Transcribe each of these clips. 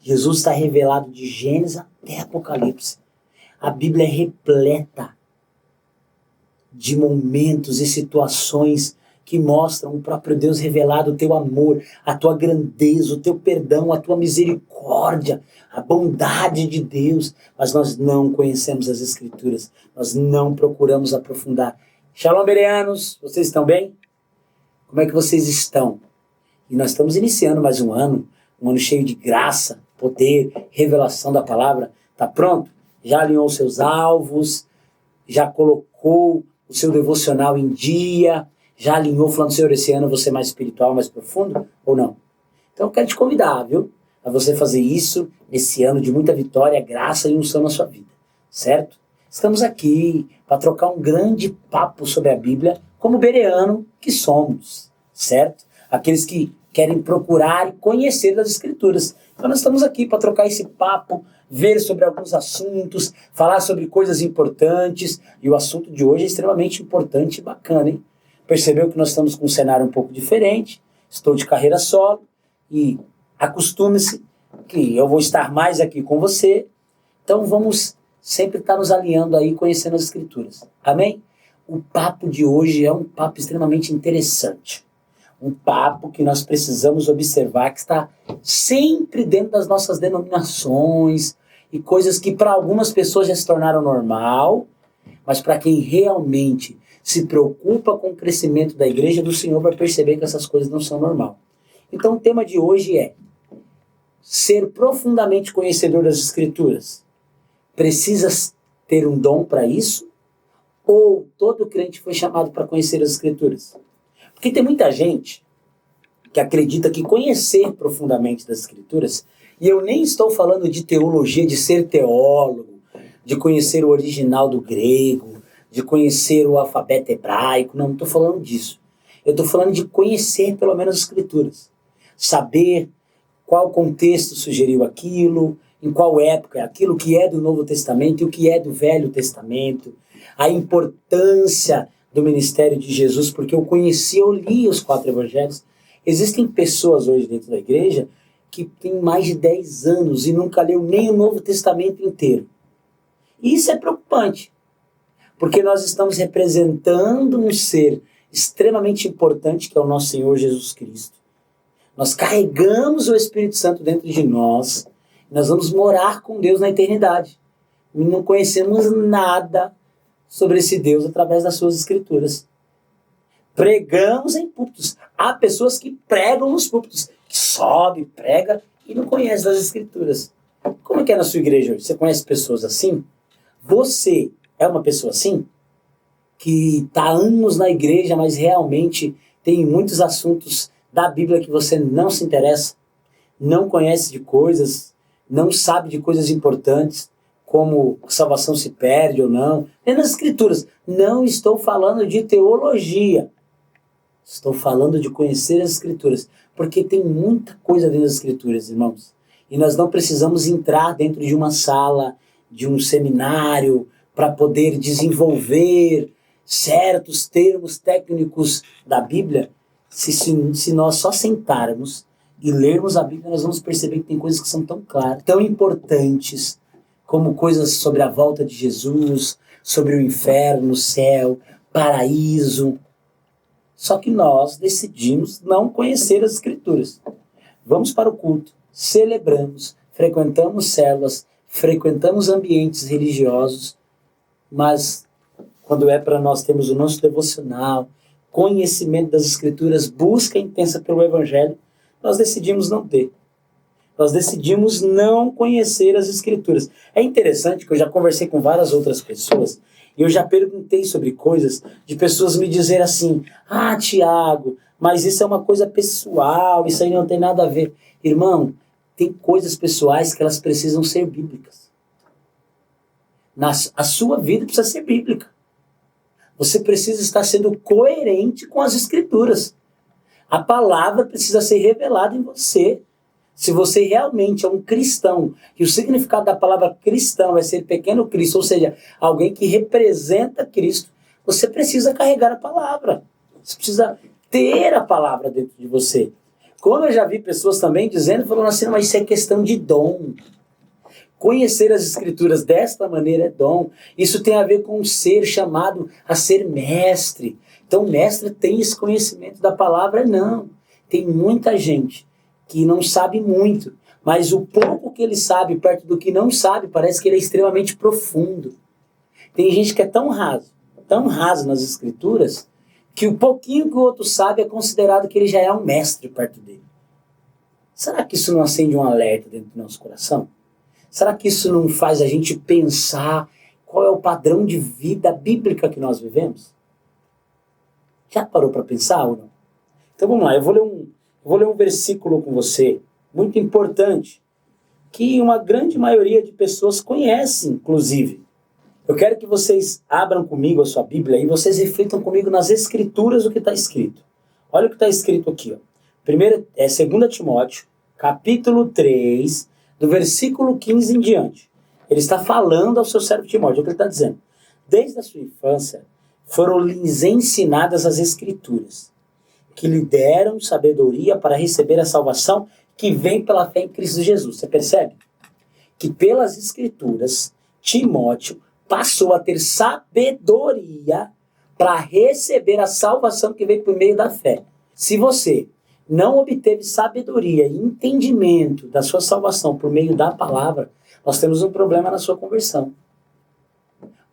Jesus está revelado de Gênesis até Apocalipse. A Bíblia é repleta de momentos e situações que mostram o próprio Deus revelado, o teu amor, a tua grandeza, o teu perdão, a tua misericórdia, a bondade de Deus. Mas nós não conhecemos as Escrituras, nós não procuramos aprofundar. Shalom, bereanos, vocês estão bem? Como é que vocês estão? E nós estamos iniciando mais um ano cheio de graça, poder, revelação da palavra. Está pronto? Já alinhou os seus alvos? Já colocou o seu devocional em dia? Já alinhou falando, Senhor, esse ano eu vou ser mais espiritual, mais profundo? Ou não? Então eu quero te convidar, viu? A você fazer isso nesse ano de muita vitória, graça e unção na sua vida. Certo? Estamos aqui para trocar um grande papo sobre a Bíblia, como bereano que somos. Certo? Aqueles que querem procurar e conhecer das Escrituras. Então nós estamos aqui para trocar esse papo, ver sobre alguns assuntos, falar sobre coisas importantes. E o assunto de hoje é extremamente importante e bacana, hein? Percebeu que nós estamos com um cenário um pouco diferente. Estou de carreira solo e acostume-se que eu vou estar mais aqui com você. Então vamos sempre estar nos alinhando aí, conhecendo as Escrituras. Amém? O papo de hoje é um papo extremamente interessante. Um papo que nós precisamos observar, que está sempre dentro das nossas denominações e coisas que para algumas pessoas já se tornaram normal, mas para quem realmente se preocupa com o crescimento da igreja do Senhor vai perceber que essas coisas não são normal. Então o tema de hoje é ser profundamente conhecedor das Escrituras. Precisas ter um dom para isso? Ou todo crente foi chamado para conhecer as Escrituras? Porque tem muita gente que acredita que conhecer profundamente das Escrituras, e eu nem estou falando de teologia, de ser teólogo, de conhecer o original do grego, de conhecer o alfabeto hebraico, não estou falando disso. Eu estou falando de conhecer pelo menos as Escrituras. Saber qual contexto sugeriu aquilo, em qual época é aquilo, o que é do Novo Testamento e o que é do Velho Testamento, a importância do ministério de Jesus, porque eu conheci, eu li os 4 evangelhos. Existem pessoas hoje dentro da igreja que têm mais de 10 anos e nunca leu nem o Novo Testamento inteiro. E isso é preocupante, porque nós estamos representando um ser extremamente importante, que é o nosso Senhor Jesus Cristo. Nós carregamos o Espírito Santo dentro de nós, nós vamos morar com Deus na eternidade. E não conhecemos nada sobre esse Deus através das suas Escrituras. Pregamos em púlpitos. Há pessoas que pregam nos púlpitos, que sobe, prega e não conhece das Escrituras. Como é que é na sua igreja hoje? Você conhece pessoas assim? Você é uma pessoa assim? Que está há anos na igreja, mas realmente tem muitos assuntos da Bíblia que você não se interessa, não conhece de coisas, não sabe de coisas importantes, como salvação se perde ou não. É nas Escrituras. Não estou falando de teologia. Estou falando de conhecer as Escrituras. Porque tem muita coisa dentro das Escrituras, irmãos. E nós não precisamos entrar dentro de uma sala, de um seminário, para poder desenvolver certos termos técnicos da Bíblia. Se nós só sentarmos e lermos a Bíblia, nós vamos perceber que tem coisas que são tão claras, tão importantes, como coisas sobre a volta de Jesus, sobre o inferno, o céu, paraíso. Só que nós decidimos não conhecer as Escrituras. Vamos para o culto, celebramos, frequentamos células, frequentamos ambientes religiosos, mas quando é para nós termos o nosso devocional, conhecimento das Escrituras, busca intensa pelo Evangelho, nós decidimos não ter. Nós decidimos não conhecer as Escrituras. É interessante que eu já conversei com várias outras pessoas e eu já perguntei sobre coisas de pessoas me dizer assim: ah, Tiago, mas isso é uma coisa pessoal, isso aí não tem nada a ver. Irmão, tem coisas pessoais que elas precisam ser bíblicas. A sua vida precisa ser bíblica. Você precisa estar sendo coerente com as Escrituras. A palavra precisa ser revelada em você. Se você realmente é um cristão, e o significado da palavra cristão é ser pequeno Cristo, ou seja, alguém que representa Cristo, você precisa carregar a palavra. Você precisa ter a palavra dentro de você. Como eu já vi pessoas também dizendo, falando assim, mas isso é questão de dom. Conhecer as escrituras desta maneira é dom. Isso tem a ver com um ser chamado a ser mestre. Então, mestre tem esse conhecimento da palavra? Não. Tem muita gente que não sabe muito, mas o pouco que ele sabe, perto do que não sabe, parece que ele é extremamente profundo. Tem gente que é tão raso nas escrituras, que o pouquinho que o outro sabe é considerado que ele já é um mestre perto dele. Será que isso não acende um alerta dentro do nosso coração? Será que isso não faz a gente pensar qual é o padrão de vida bíblica que nós vivemos? Já parou para pensar ou não? Então vamos lá, eu vou ler um versículo com você, muito importante, que uma grande maioria de pessoas conhece, inclusive. Eu quero que vocês abram comigo a sua Bíblia e vocês reflitam comigo nas escrituras o que está escrito. Olha o que está escrito aqui. Ó. Primeiro é 2 Timóteo, capítulo 3, do versículo 15 em diante. Ele está falando ao seu servo Timóteo, o que ele está dizendo. Desde a sua infância foram-lhes ensinadas as escrituras, que lhe deram sabedoria para receber a salvação que vem pela fé em Cristo Jesus. Você percebe? Que pelas escrituras, Timóteo passou a ter sabedoria para receber a salvação que vem por meio da fé. Se você não obteve sabedoria e entendimento da sua salvação por meio da palavra, nós temos um problema na sua conversão.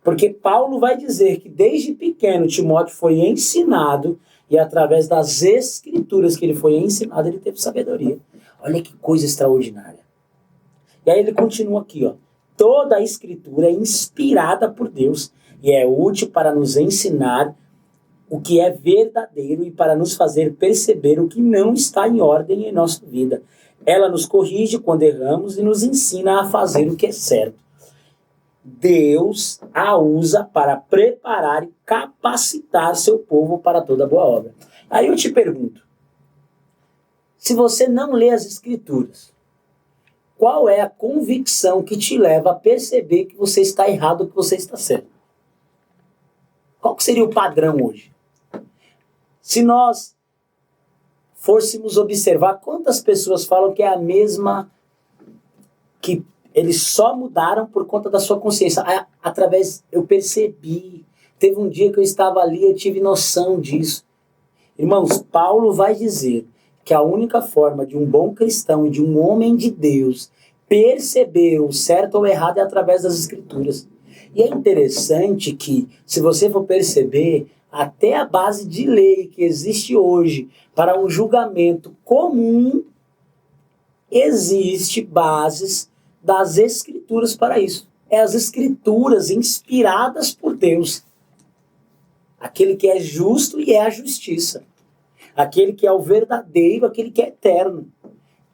Porque Paulo vai dizer que desde pequeno Timóteo foi ensinado e através das escrituras que ele foi ensinado, ele teve sabedoria. Olha que coisa extraordinária. E aí ele continua aqui, ó. Toda a escritura é inspirada por Deus e é útil para nos ensinar o que é verdadeiro e para nos fazer perceber o que não está em ordem em nossa vida. Ela nos corrige quando erramos e nos ensina a fazer o que é certo. Deus a usa para preparar e capacitar seu povo para toda boa obra. Aí eu te pergunto, se você não lê as escrituras, qual é a convicção que te leva a perceber que você está errado ou que você está certo? Qual que seria o padrão hoje? Se nós fôssemos observar quantas pessoas falam que é a mesma, que eles só mudaram por conta da sua consciência. Eu percebi, teve um dia que eu estava ali, eu tive noção disso. Irmãos, Paulo vai dizer que a única forma de um bom cristão e de um homem de Deus perceber o certo ou o errado é através das escrituras. E é interessante que, se você for perceber, até a base de lei que existe hoje para um julgamento comum, existe bases das escrituras para isso. É as escrituras inspiradas por Deus. Aquele que é justo e é a justiça. Aquele que é o verdadeiro, aquele que é eterno.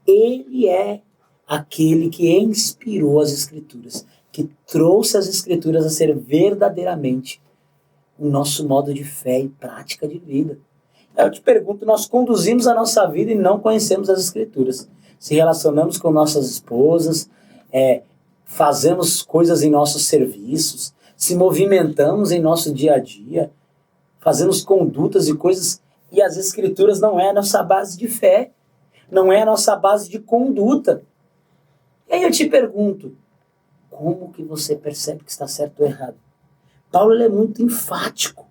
Ele é aquele que inspirou as escrituras, que trouxe as escrituras a ser verdadeiramente o nosso modo de fé e prática de vida. Eu te pergunto, nós conduzimos a nossa vida e não conhecemos as escrituras. Se relacionamos com nossas esposas, fazemos coisas em nossos serviços, se movimentamos em nosso dia a dia, fazemos condutas e coisas, e as escrituras não é a nossa base de fé, não é a nossa base de conduta. E aí eu te pergunto, como que você percebe que está certo ou errado? Paulo ele é muito enfático.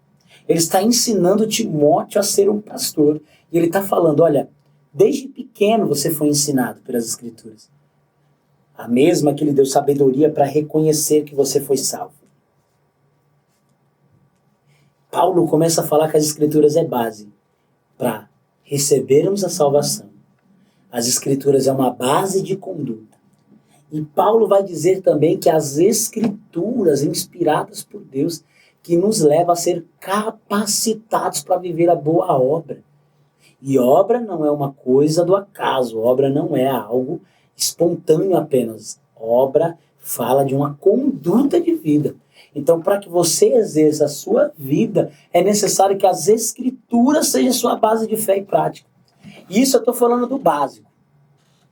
Ele está ensinando Timóteo a ser um pastor. E ele está falando, olha, desde pequeno você foi ensinado pelas escrituras. A mesma que lhe deu sabedoria para reconhecer que você foi salvo. Paulo começa a falar que as escrituras é base para recebermos a salvação. As escrituras é uma base de conduta. E Paulo vai dizer também que as escrituras inspiradas por Deus que nos leva a ser capacitados para viver a boa obra. E obra não é uma coisa do acaso, obra não é algo espontâneo apenas. Obra fala de uma conduta de vida. Então, para que você exerça a sua vida, é necessário que as escrituras sejam sua base de fé e prática. E isso eu estou falando do básico,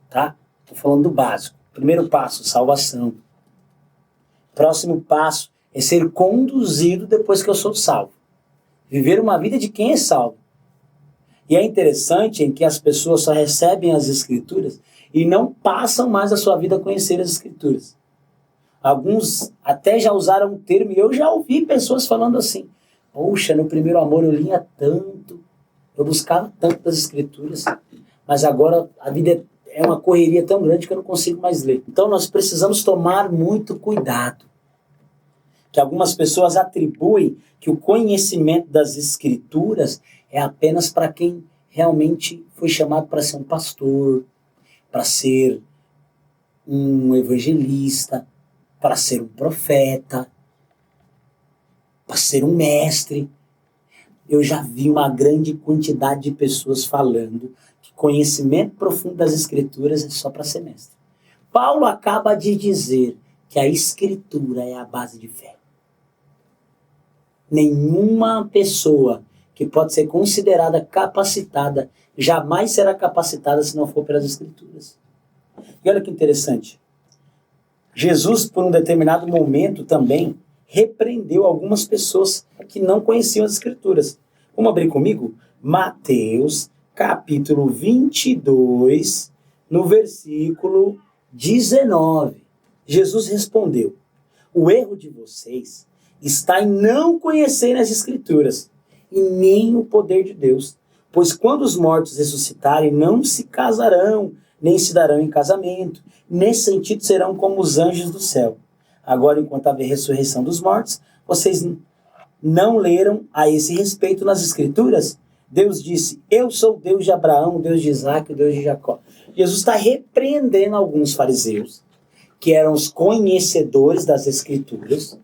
tá? Estou falando do básico. Primeiro passo, salvação. Próximo passo é ser conduzido depois que eu sou salvo. Viver uma vida de quem é salvo. E é interessante em que as pessoas só recebem as Escrituras e não passam mais a sua vida a conhecer as Escrituras. Alguns até já usaram o termo, e eu já ouvi pessoas falando assim: poxa, no primeiro amor eu lia tanto, eu buscava tanto das Escrituras, mas agora a vida é uma correria tão grande que eu não consigo mais ler. Então nós precisamos tomar muito cuidado. Que algumas pessoas atribuem que o conhecimento das Escrituras é apenas para quem realmente foi chamado para ser um pastor, para ser um evangelista, para ser um profeta, para ser um mestre. Eu já vi uma grande quantidade de pessoas falando que conhecimento profundo das Escrituras é só para ser mestre. Paulo acaba de dizer que a Escritura é a base de fé. Nenhuma pessoa que pode ser considerada capacitada jamais será capacitada se não for pelas Escrituras. E olha que interessante. Jesus, por um determinado momento também, repreendeu algumas pessoas que não conheciam as Escrituras. Vamos abrir comigo? Mateus, capítulo 22, no versículo 19. Jesus respondeu: o erro de vocês está em não conhecerem as Escrituras e nem o poder de Deus. Pois quando os mortos ressuscitarem, não se casarão, nem se darão em casamento. Nesse sentido, serão como os anjos do céu. Agora, enquanto haver ressurreição dos mortos, vocês não leram a esse respeito nas Escrituras? Deus disse: eu sou o Deus de Abraão, o Deus de Isaac, o Deus de Jacó. Jesus está repreendendo alguns fariseus, que eram os conhecedores das Escrituras,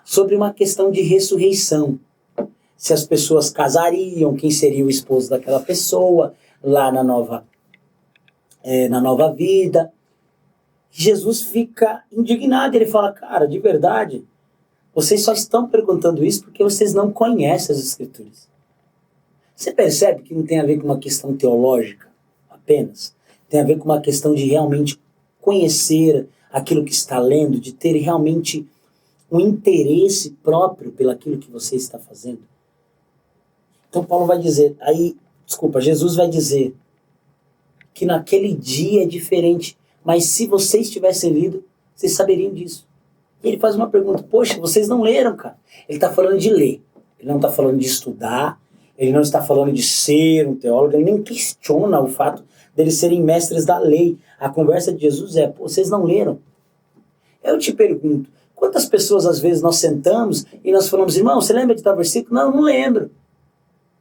sobre uma questão de ressurreição. Se as pessoas casariam, quem seria o esposo daquela pessoa, lá na nova vida. Jesus fica indignado, ele fala: cara, de verdade, vocês só estão perguntando isso porque vocês não conhecem as Escrituras. Você percebe que não tem a ver com uma questão teológica apenas? Tem a ver com uma questão de realmente conhecer aquilo que está lendo, de ter realmente um interesse próprio pelaquilo que você está fazendo. Então Jesus vai dizer que naquele dia é diferente, mas se vocês tivessem lido, vocês saberiam disso. E ele faz uma pergunta: poxa, vocês não leram, cara. Ele está falando de ler, ele não está falando de estudar, ele não está falando de ser um teólogo, ele nem questiona o fato deles serem mestres da lei. A conversa de Jesus é: vocês não leram. Eu te pergunto, quantas pessoas às vezes nós sentamos e nós falamos: irmão, você lembra de tal versículo? Não lembro.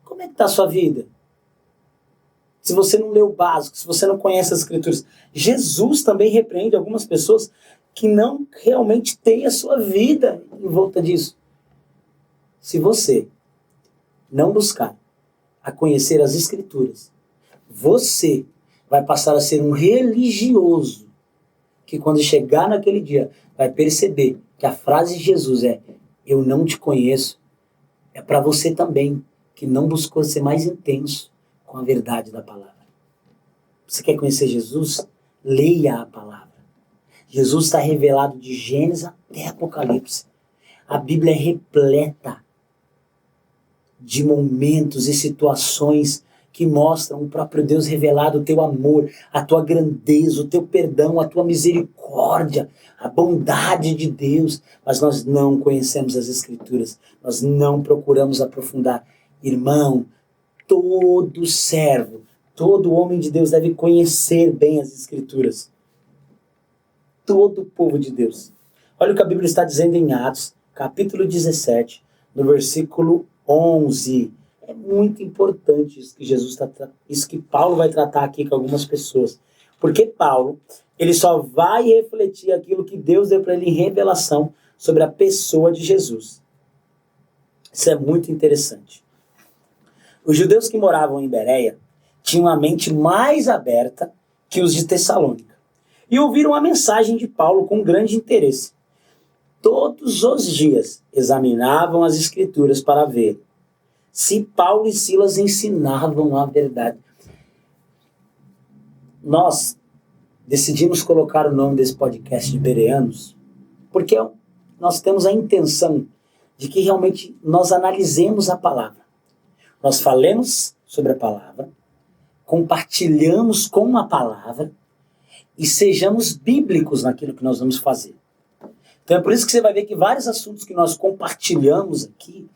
Como é que está a sua vida? Se você não lê o básico, se você não conhece as Escrituras. Jesus também repreende algumas pessoas que não realmente têm a sua vida em volta disso. Se você não buscar a conhecer as Escrituras, você vai passar a ser um religioso que, quando chegar naquele dia, vai perceber que a frase de Jesus é: eu não te conheço. É para você também, que não buscou ser mais intenso com a verdade da palavra. Você quer conhecer Jesus? Leia a palavra. Jesus está revelado de Gênesis até Apocalipse. A Bíblia é repleta de momentos e situações que mostram o próprio Deus revelado, o teu amor, a tua grandeza, o teu perdão, a tua misericórdia, a bondade de Deus. Mas nós não conhecemos as Escrituras, nós não procuramos aprofundar. Irmão, todo servo, todo homem de Deus deve conhecer bem as Escrituras. Todo o povo de Deus. Olha o que a Bíblia está dizendo em Atos, capítulo 17, no versículo 11. É muito importante isso que Paulo vai tratar aqui com algumas pessoas. Porque Paulo, ele só vai refletir aquilo que Deus deu para ele em revelação sobre a pessoa de Jesus. Isso é muito interessante. Os judeus que moravam em Bereia tinham a mente mais aberta que os de Tessalônica e ouviram a mensagem de Paulo com grande interesse. Todos os dias examinavam as Escrituras para ver se Paulo e Silas ensinavam a verdade. Nós decidimos colocar o nome desse podcast de Bereanos porque nós temos a intenção de que realmente nós analisemos a palavra. Nós falemos sobre a palavra, compartilhamos com a palavra e sejamos bíblicos naquilo que nós vamos fazer. Então é por isso que você vai ver que vários assuntos que nós compartilhamos aqui,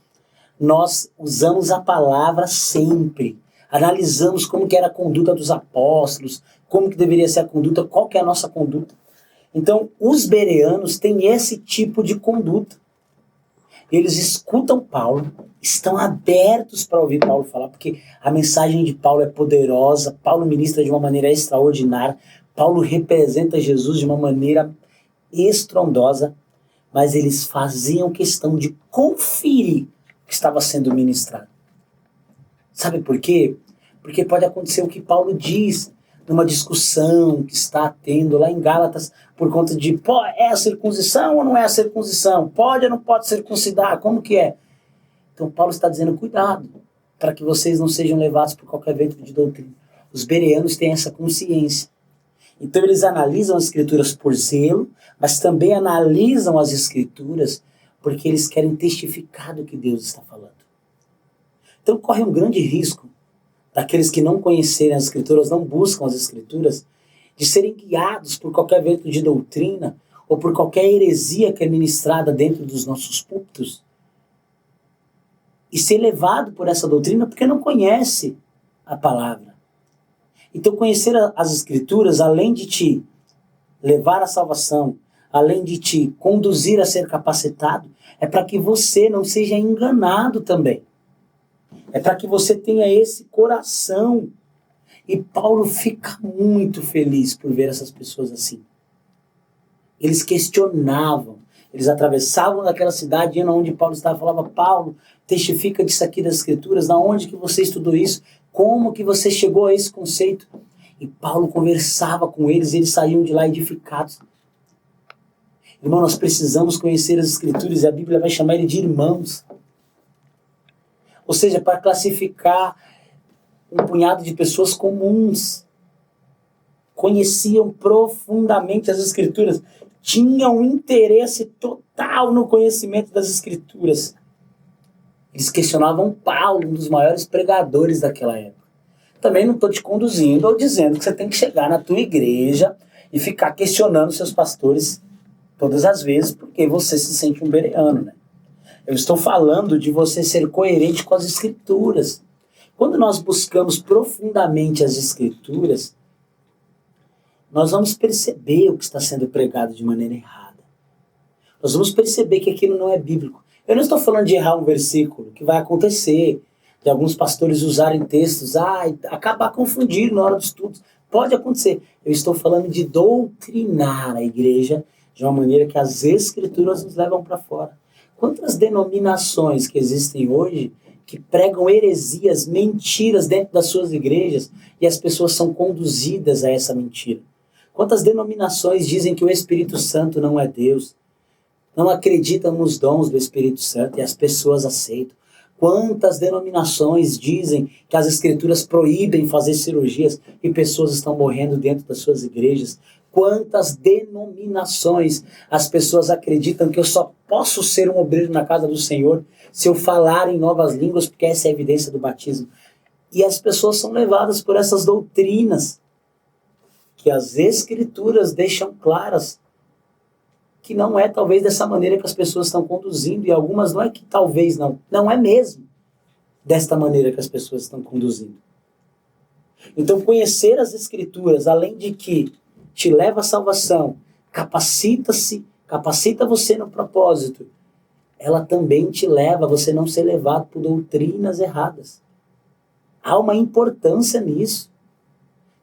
nós usamos a palavra sempre. Analisamos como que era a conduta dos apóstolos, como que deveria ser a conduta, qual que é a nossa conduta. Então, os bereanos têm esse tipo de conduta. Eles escutam Paulo, estão abertos para ouvir Paulo falar, porque a mensagem de Paulo é poderosa, Paulo ministra de uma maneira extraordinária, Paulo representa Jesus de uma maneira estrondosa, mas eles faziam questão de conferir o que estava sendo ministrado. Sabe por quê? Porque pode acontecer o que Paulo diz numa discussão que está tendo lá em Gálatas por conta de é a circuncisão ou não é a circuncisão? Pode ou não pode circuncidar? Como que é? Então Paulo está dizendo, cuidado, para que vocês não sejam levados por qualquer vento de doutrina. Os bereanos têm essa consciência. Então eles analisam as escrituras por zelo, mas também analisam as escrituras porque eles querem testificar do que Deus está falando. Então corre um grande risco daqueles que não conhecerem as escrituras, não buscam as escrituras, de serem guiados por qualquer vento de doutrina ou por qualquer heresia que é ministrada dentro dos nossos púlpitos e ser levado por essa doutrina porque não conhece a palavra. Então conhecer as escrituras, além de te levar à salvação, além de te conduzir a ser capacitado, é para que você não seja enganado também. É para que você tenha esse coração. E Paulo fica muito feliz por ver essas pessoas assim. Eles questionavam, eles atravessavam daquela cidade, iam onde Paulo estava, falava, Paulo, testifica disso aqui das escrituras, na onde que você estudou isso, como que você chegou a esse conceito? E Paulo conversava com eles e eles saíam de lá edificados. Irmão, nós precisamos conhecer as escrituras e a Bíblia vai chamar ele de irmãos. Ou seja, para classificar um punhado de pessoas comuns. Conheciam profundamente as escrituras. Tinham interesse total no conhecimento das escrituras. Eles questionavam Paulo, um dos maiores pregadores daquela época. Também não estou te conduzindo ou dizendo que você tem que chegar na tua igreja e ficar questionando seus pastores todas as vezes porque você se sente um bereano, né? Eu estou falando de você ser coerente com as escrituras. Quando nós buscamos profundamente as escrituras, nós vamos perceber o que está sendo pregado de maneira errada. Nós vamos perceber que aquilo não é bíblico. Eu não estou falando de errar um versículo, que vai acontecer, de alguns pastores usarem textos, acabar confundindo na hora dos estudos. Pode acontecer. Eu estou falando de doutrinar a igreja de uma maneira que as escrituras nos levam para fora. Quantas denominações que existem hoje que pregam heresias, mentiras dentro das suas igrejas e as pessoas são conduzidas a essa mentira? Quantas denominações dizem que o Espírito Santo não é Deus? Não acreditam nos dons do Espírito Santo e as pessoas aceitam? Quantas denominações dizem que as escrituras proíbem fazer cirurgias e pessoas estão morrendo dentro das suas igrejas? Quantas denominações as pessoas acreditam que eu só posso ser um obreiro na casa do Senhor se eu falar em novas línguas, porque essa é a evidência do batismo. E as pessoas são levadas por essas doutrinas que as escrituras deixam claras que não é talvez dessa maneira que as pessoas estão conduzindo, e algumas não é que talvez não é mesmo desta maneira que as pessoas estão conduzindo. Então conhecer as escrituras, além de que te leva à salvação, capacita você no propósito, ela também te leva a você não ser levado por doutrinas erradas. Há uma importância nisso.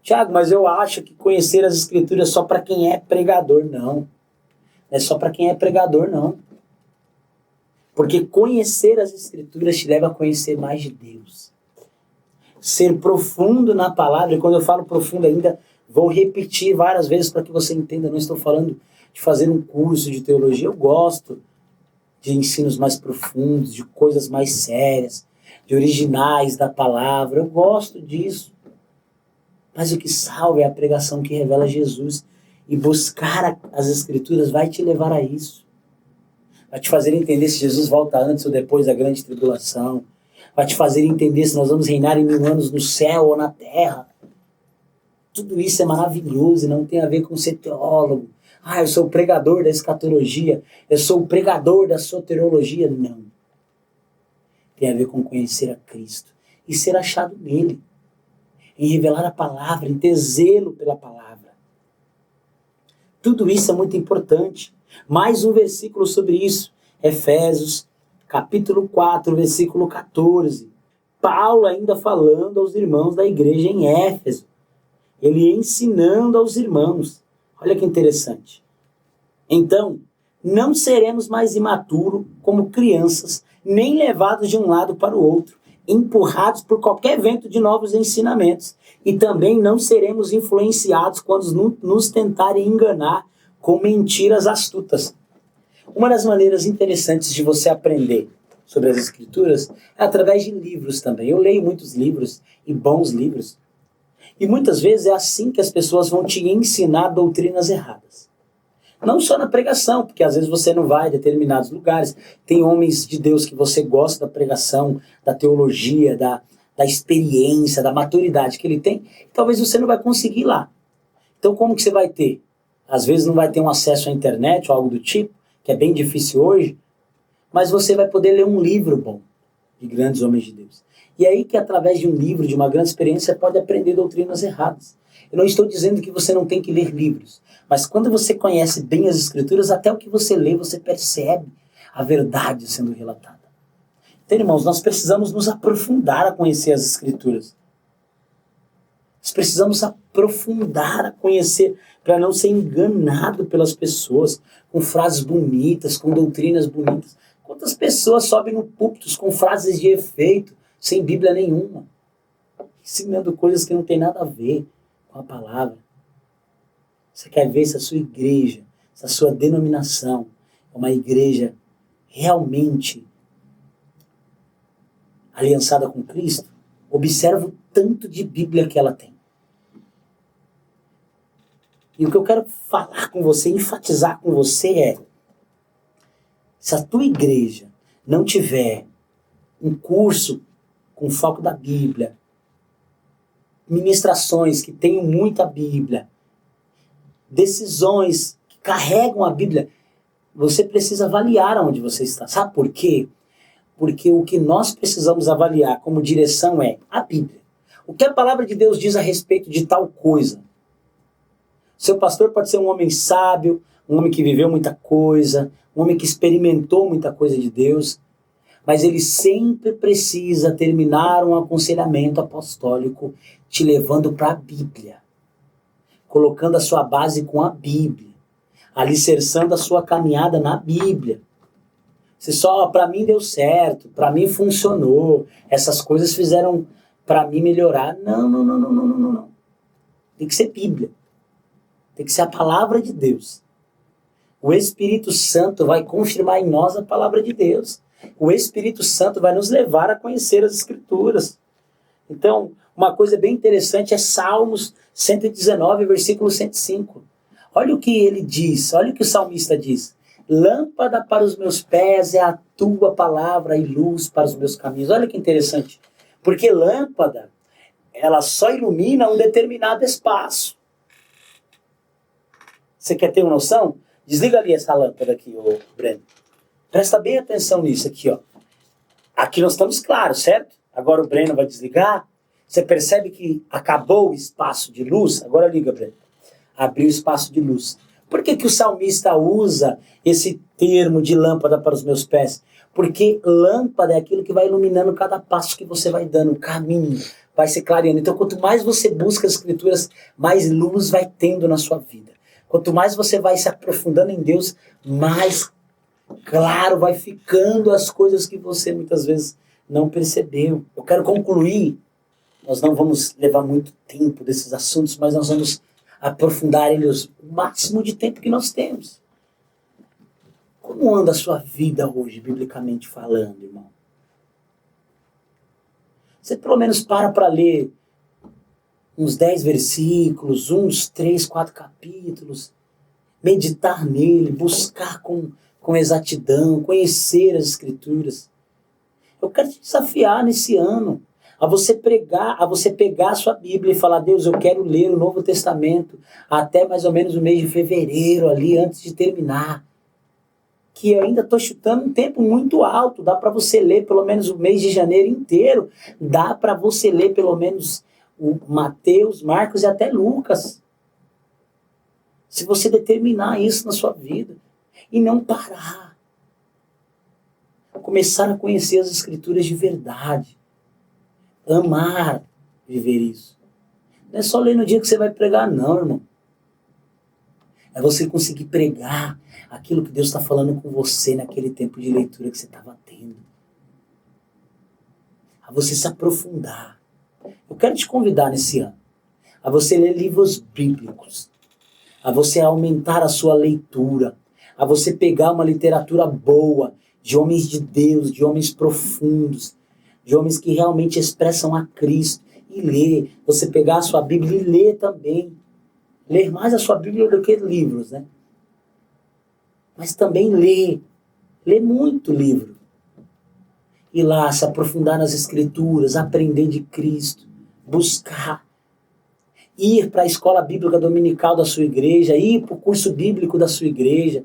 Tiago, mas eu acho que conhecer as escrituras é só para quem é pregador. Não é só para quem é pregador, não. Porque conhecer as escrituras te leva a conhecer mais de Deus. Ser profundo na palavra, e quando eu falo profundo ainda, vou repetir várias vezes para que você entenda, não estou falando de fazer um curso de teologia, eu gosto de ensinos mais profundos, de coisas mais sérias, de originais da palavra, eu gosto disso. Mas o que salva é a pregação que revela Jesus. E buscar as escrituras vai te levar a isso. Vai te fazer entender se Jesus volta antes ou depois da grande tribulação. Vai te fazer entender se nós vamos reinar em 1000 anos no céu ou na terra. Tudo isso é maravilhoso e não tem a ver com ser teólogo. Eu sou o pregador da escatologia, eu sou o pregador da soteriologia. Não. Tem a ver com conhecer a Cristo e ser achado nele, em revelar a palavra, em ter zelo pela palavra. Tudo isso é muito importante. Mais um versículo sobre isso, Efésios, capítulo 4, versículo 14. Paulo ainda falando aos irmãos da igreja em Éfeso. Ele ensinando aos irmãos. Olha que interessante. Então, não seremos mais imaturos como crianças, nem levados de um lado para o outro, empurrados por qualquer vento de novos ensinamentos. E também não seremos influenciados quando nos tentarem enganar com mentiras astutas. Uma das maneiras interessantes de você aprender sobre as Escrituras é através de livros também. Eu leio muitos livros e bons livros. E muitas vezes é assim que as pessoas vão te ensinar doutrinas erradas. Não só na pregação, porque às vezes você não vai a determinados lugares. Tem homens de Deus que você gosta da pregação, da teologia, da experiência, da maturidade que ele tem. E talvez você não vai conseguir ir lá. Então como que você vai ter? Às vezes não vai ter um acesso à internet ou algo do tipo, que é bem difícil hoje. Mas você vai poder ler um livro bom de grandes homens de Deus. E aí que através de um livro, de uma grande experiência, você pode aprender doutrinas erradas. Eu não estou dizendo que você não tem que ler livros, mas quando você conhece bem as Escrituras, até o que você lê, você percebe a verdade sendo relatada. Então, irmãos, nós precisamos nos aprofundar a conhecer as Escrituras. Nós precisamos aprofundar a conhecer, para não ser enganado pelas pessoas, com frases bonitas, com doutrinas bonitas. Quantas pessoas sobem no púlpito com frases de efeito, sem Bíblia nenhuma, ensinando coisas que não tem nada a ver com a palavra. Você quer ver se a sua igreja, se a sua denominação é uma igreja realmente aliançada com Cristo? Observa o tanto de Bíblia que ela tem. E o que eu quero falar com você, enfatizar com você é, se a tua igreja não tiver um curso com foco da Bíblia, ministrações que tenham muita Bíblia, decisões que carregam a Bíblia, você precisa avaliar onde você está. Sabe por quê? Porque o que nós precisamos avaliar como direção é a Bíblia. O que a palavra de Deus diz a respeito de tal coisa? Seu pastor pode ser um homem sábio, um homem que viveu muita coisa, um homem que experimentou muita coisa de Deus, mas ele sempre precisa terminar um aconselhamento apostólico te levando para a Bíblia, colocando a sua base com a Bíblia, alicerçando a sua caminhada na Bíblia. Se só para mim deu certo, para mim funcionou, essas coisas fizeram para mim melhorar. Não. Tem que ser Bíblia. Tem que ser a palavra de Deus. O Espírito Santo vai confirmar em nós a palavra de Deus. O Espírito Santo vai nos levar a conhecer as Escrituras. Então, uma coisa bem interessante é Salmos 119, versículo 105. Olha o que ele diz, olha o que o salmista diz. Lâmpada para os meus pés é a tua palavra e luz para os meus caminhos. Olha que interessante. Porque lâmpada, ela só ilumina um determinado espaço. Você quer ter uma noção? Desliga ali essa lâmpada aqui, ô Breno. Presta bem atenção nisso aqui, ó. Aqui nós estamos claros, certo? Agora o Breno vai desligar. Você percebe que acabou o espaço de luz? Agora liga, Breno. Abriu o espaço de luz. Por que o salmista usa esse termo de lâmpada para os meus pés? Porque lâmpada é aquilo que vai iluminando cada passo que você vai dando, o caminho, vai se clareando. Então, quanto mais você busca as Escrituras, mais luz vai tendo na sua vida. Quanto mais você vai se aprofundando em Deus, mais claro vai ficando as coisas que você muitas vezes não percebeu. Eu quero concluir. Nós não vamos levar muito tempo desses assuntos, mas nós vamos aprofundar eles o máximo de tempo que nós temos. Como anda a sua vida hoje, biblicamente falando, irmão? Você pelo menos para ler uns 10 versículos, uns 3, 4 capítulos, meditar nele, buscar com exatidão, conhecer as Escrituras. Eu quero te desafiar nesse ano a você pregar, a você pegar a sua Bíblia e falar: Deus, eu quero ler o Novo Testamento até mais ou menos o mês de fevereiro ali, antes de terminar. Que eu ainda estou chutando um tempo muito alto, dá para você ler pelo menos o mês de janeiro inteiro, dá para você ler pelo menos o Mateus, Marcos e até Lucas. Se você determinar isso na sua vida e não parar, começar a conhecer as Escrituras de verdade, amar viver isso. Não é só ler no dia que você vai pregar, não, irmão. É você conseguir pregar aquilo que Deus está falando com você naquele tempo de leitura que você estava tendo. A você se aprofundar. Eu quero te convidar nesse ano a você ler livros bíblicos, a você aumentar a sua leitura, a você pegar uma literatura boa, de homens de Deus, de homens profundos, de homens que realmente expressam a Cristo, e ler. Você pegar a sua Bíblia e ler também. Ler mais a sua Bíblia do que livros, né? Mas também ler. Ler muito livro. Ir lá, se aprofundar nas Escrituras, aprender de Cristo, buscar. Ir para a escola bíblica dominical da sua igreja, ir para o curso bíblico da sua igreja.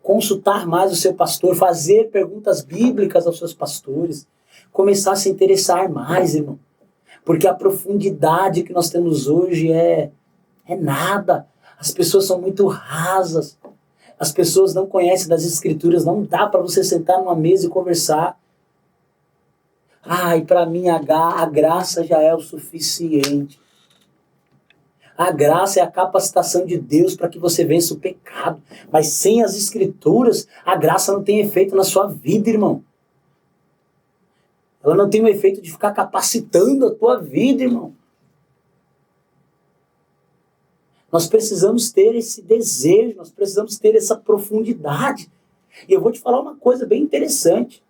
Consultar mais o seu pastor, fazer perguntas bíblicas aos seus pastores. Começar a se interessar mais, irmão. Porque a profundidade que nós temos hoje é nada. As pessoas são muito rasas. As pessoas não conhecem das Escrituras. Não dá para você sentar numa mesa e conversar. E para mim a graça já é o suficiente. A graça é a capacitação de Deus para que você vença o pecado. Mas sem as Escrituras, a graça não tem efeito na sua vida, irmão. Ela não tem o efeito de ficar capacitando a tua vida, irmão. Nós precisamos ter esse desejo, nós precisamos ter essa profundidade. E eu vou te falar uma coisa bem interessante.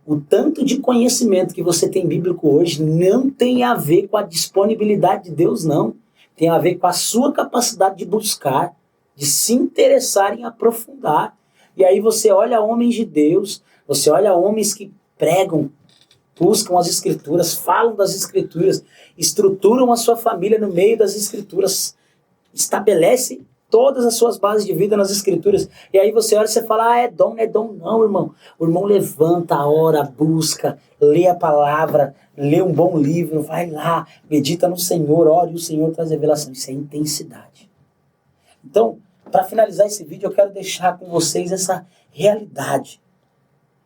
O tanto de conhecimento que você tem bíblico hoje não tem a ver com a disponibilidade de Deus, não. Tem a ver com a sua capacidade de buscar, de se interessar em aprofundar. E aí você olha homens de Deus, você olha homens que pregam, buscam as Escrituras, falam das Escrituras, estruturam a sua família no meio das Escrituras, estabelecem todas as suas bases de vida nas Escrituras. E aí você olha e você fala: é dom, não é dom não, irmão. O irmão levanta, ora, busca, lê a palavra, lê um bom livro, vai lá, medita no Senhor, ora, e o Senhor traz revelação. Isso é intensidade. Então, para finalizar esse vídeo, eu quero deixar com vocês essa realidade.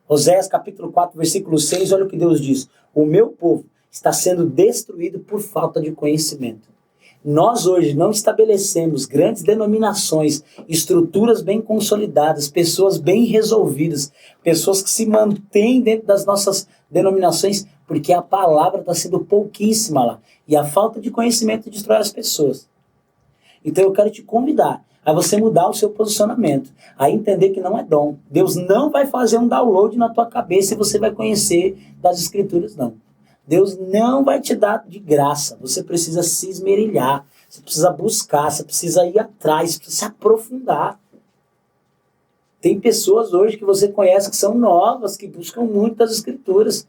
Oséias capítulo 4, versículo 6, olha o que Deus diz: o meu povo está sendo destruído por falta de conhecimento. Nós hoje não estabelecemos grandes denominações, estruturas bem consolidadas, pessoas bem resolvidas, pessoas que se mantêm dentro das nossas denominações, porque a palavra está sendo pouquíssima lá. E a falta de conhecimento destrói as pessoas. Então eu quero te convidar a você mudar o seu posicionamento, a entender que não é dom. Deus não vai fazer um download na tua cabeça e você vai conhecer das Escrituras, não. Deus não vai te dar de graça. Você precisa se esmerilhar, você precisa buscar, você precisa ir atrás, você precisa se aprofundar. Tem pessoas hoje que você conhece que são novas, que buscam muito das Escrituras.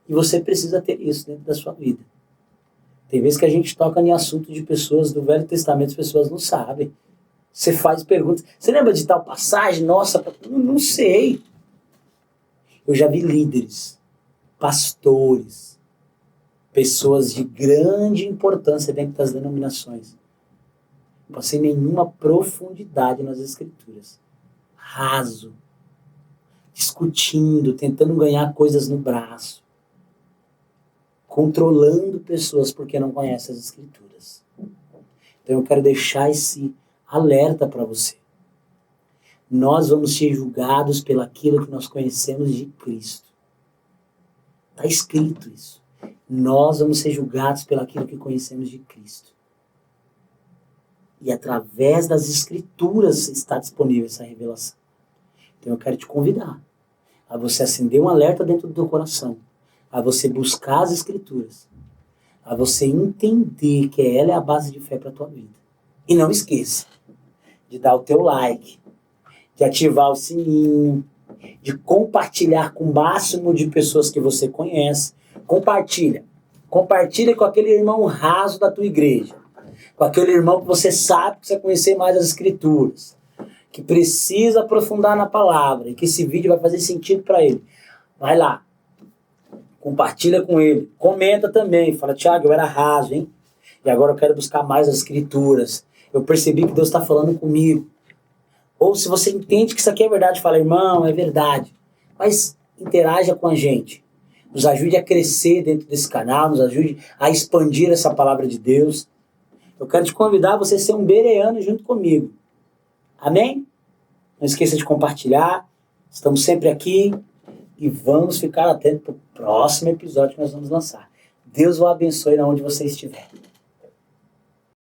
E você precisa ter isso dentro da sua vida. Tem vezes que a gente toca em assunto de pessoas do Velho Testamento, as pessoas não sabem. Você faz perguntas. Você lembra de tal passagem? Nossa, não sei. Eu já vi líderes, pastores, pessoas de grande importância dentro das denominações, não sem nenhuma profundidade nas Escrituras. Raso. Discutindo, tentando ganhar coisas no braço. Controlando pessoas porque não conhecem as Escrituras. Então eu quero deixar esse alerta para você. Nós vamos ser julgados pelaquilo que nós conhecemos de Cristo. Está escrito isso. Nós vamos ser julgados pelaquilo que conhecemos de Cristo. E através das Escrituras está disponível essa revelação. Então eu quero te convidar a você acender um alerta dentro do teu coração, a você buscar as Escrituras, a você entender que ela é a base de fé para a tua vida. E não esqueça de dar o teu like, de ativar o sininho, de compartilhar com o máximo de pessoas que você conhece. Compartilha. Compartilha com aquele irmão raso da tua igreja. Com aquele irmão que você sabe que você conhecer mais as escrituras. Que precisa aprofundar na palavra. E que esse vídeo vai fazer sentido para ele. Vai lá. Compartilha com ele. Comenta também. Fala, Thiago, eu era raso, hein? E agora eu quero buscar mais as escrituras. Eu percebi que Deus está falando comigo. Ou se você entende que isso aqui é verdade, fala, irmão, é verdade. Mas interaja com a gente. Nos ajude a crescer dentro desse canal, nos ajude a expandir essa palavra de Deus. Eu quero te convidar a você ser um bereano junto comigo. Amém? Não esqueça de compartilhar. Estamos sempre aqui e vamos ficar atentos para o próximo episódio que nós vamos lançar. Deus o abençoe onde você estiver.